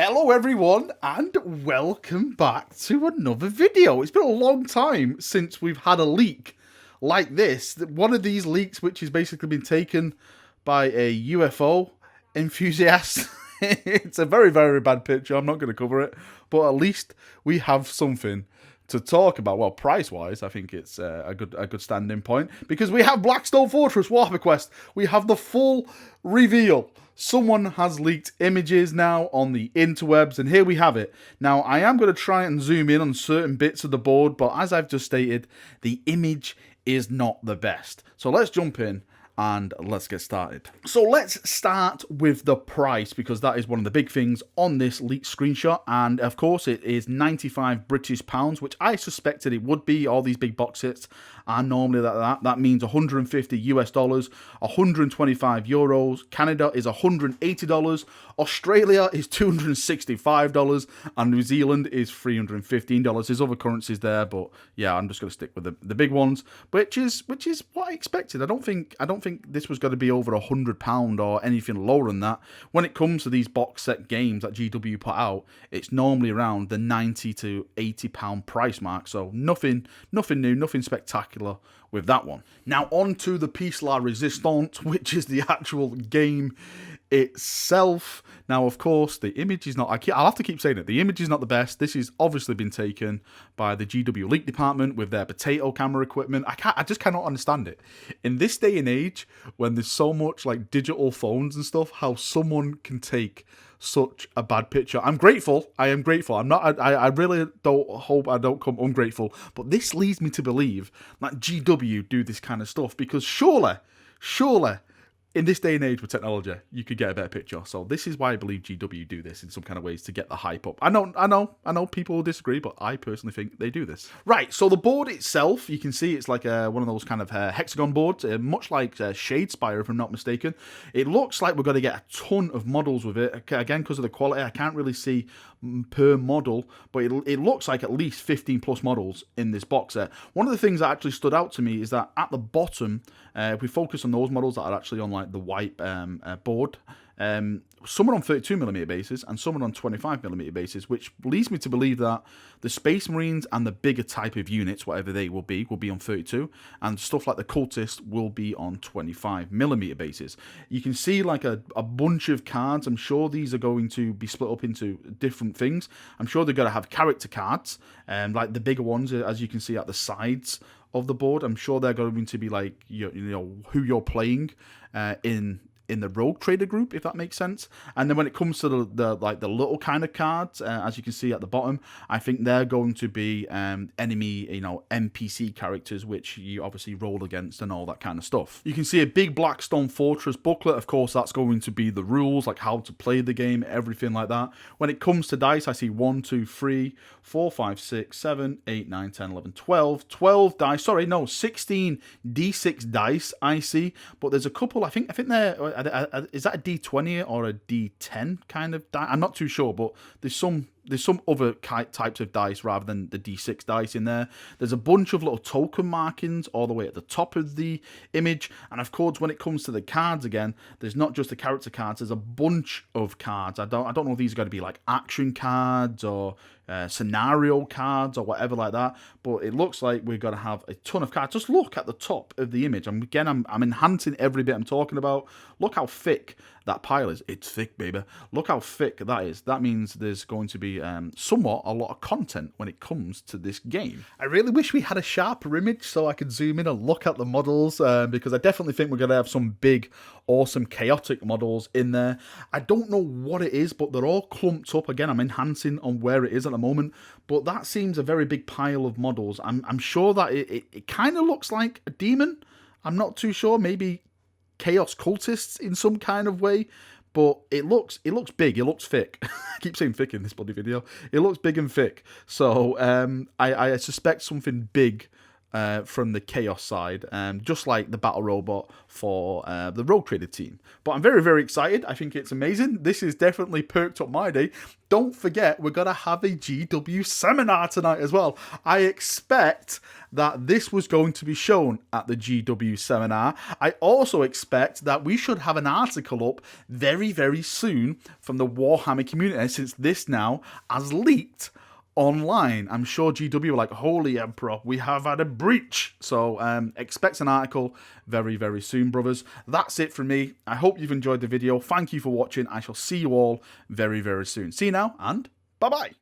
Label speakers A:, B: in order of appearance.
A: Hello everyone and welcome back to another video. It's been a long time since we've had a leak like this. One of these leaks which has basically been taken by a UFO enthusiast. It's a very, very bad picture. I'm not going to cover it, but at least we have something to talk about. Well, price-wise, I think it's a good standing point because we have Blackstone Fortress Warhammer Quest. We have the full reveal. Someone has leaked images now on the interwebs, and here we have it. Now, I am going to try and zoom in on certain bits of the board, but as I've just stated, the image is not the best. So let's jump in and let's get started. So let's start with the price, because that is one of the big things on this leaked screenshot, and of course it is 95 British pounds, which I suspected it would be. All these big box sets are normally that means 150 US dollars, 125 euros, Canada is $180, Australia is $265, and New Zealand is $315. There's other currencies there, but yeah, I'm just going to stick with the big ones, which is what I expected. I don't think this was going to be over £100 or anything lower than that. When it comes to these box set games that GW put out, it's normally around the £90 to £80 price mark. So nothing new, nothing spectacular with that one. Now on to the Piece La Resistance, which is the actual game itself. Now, of course, the image is not... I'll have to keep saying it. The image is not the best. This has obviously been taken by the GW leak department with their potato camera equipment. I just cannot understand it. In this day and age, when there's so much like digital phones and stuff, how someone can take such a bad picture. I'm grateful. I am grateful. I really don't hope I don't come ungrateful. But this leads me to believe that GW do this kind of stuff, because surely, in this day and age with technology, you could get a better picture. So this is why I believe GW do this in some kind of ways to get the hype up. I know people will disagree, but I personally think they do this. Right, so the board itself, you can see it's like one of those kind of hexagon boards, much like Shadespire, if I'm not mistaken. It looks like we're going to get a ton of models with it. Again, because of the quality, I can't really see per model, but it looks like at least 15 plus models in this box set. One of the things that actually stood out to me is that at the bottom, if we focus on those models that are actually on like the white board, some are on 32mm bases and some are on 25mm bases, which leads me to believe that the Space Marines and the bigger type of units, whatever they will be on 32, and stuff like the Cultists will be on 25mm bases. You can see like a bunch of cards. I'm sure these are going to be split up into different things. I'm sure they're going to have character cards, like the bigger ones, as you can see at the sides of the board. I'm sure they're going to be like, you know who you're playing in the Rogue Trader group, if that makes sense. And then when it comes to the little kind of cards, as you can see at the bottom, I think they're going to be enemy, NPC characters, which you obviously roll against and all that kind of stuff. You can see a big Blackstone Fortress booklet. Of course, that's going to be the rules, like how to play the game, everything like that. When it comes to dice, I see 1, 2, 3, 4, 5, 6, 7, 8, 9, 10, 11, 12. 12 dice. Sorry, no, 16 D6 dice I see. But there's a couple, I think they're... Is that a D20 or a D10 kind of die? I'm not too sure, but there's some other types of dice rather than the D6 dice in there. There's a bunch of little token markings all the way at the top of the image. And of course, when it comes to the cards again, there's not just the character cards, there's a bunch of cards. I don't know if these are going to be like action cards or scenario cards or whatever like that, but it looks like we're going to have a ton of cards. Just look at the top of the image. I'm enhancing every bit I'm talking about. Look how thick that pile is. It's thick, baby. Look how thick that is. That means there's going to be somewhat a lot of content when it comes to this game. I really wish we had a sharper image so I could zoom in and look at the models, because I definitely think we're going to have some big, awesome, chaotic models in there. I don't know what it is, but they're all clumped up. Again, I'm enhancing on where it is at the moment, but that seems a very big pile of models. I'm sure that it kind of looks like a demon. I'm not too sure. Maybe Chaos Cultists in some kind of way, but it looks big. It looks thick. I keep saying thick in this bloody video. It looks big and thick. So I suspect something big from the Chaos side, just like the Battle Robot for the Rogue Trader team. But I'm very, very excited. I think it's amazing. This has definitely perked up my day. Don't forget, we're going to have a GW seminar tonight as well. I expect that this was going to be shown at the GW seminar. I also expect that we should have an article up very, very soon from the Warhammer community, since this now has leaked online. I'm sure GW were like, holy Emperor, we have had a breach. So expect an article very, very soon, brothers. That's it from me. I hope you've enjoyed the video. Thank you for watching. I shall see you all very, very soon. See you now, and bye-bye.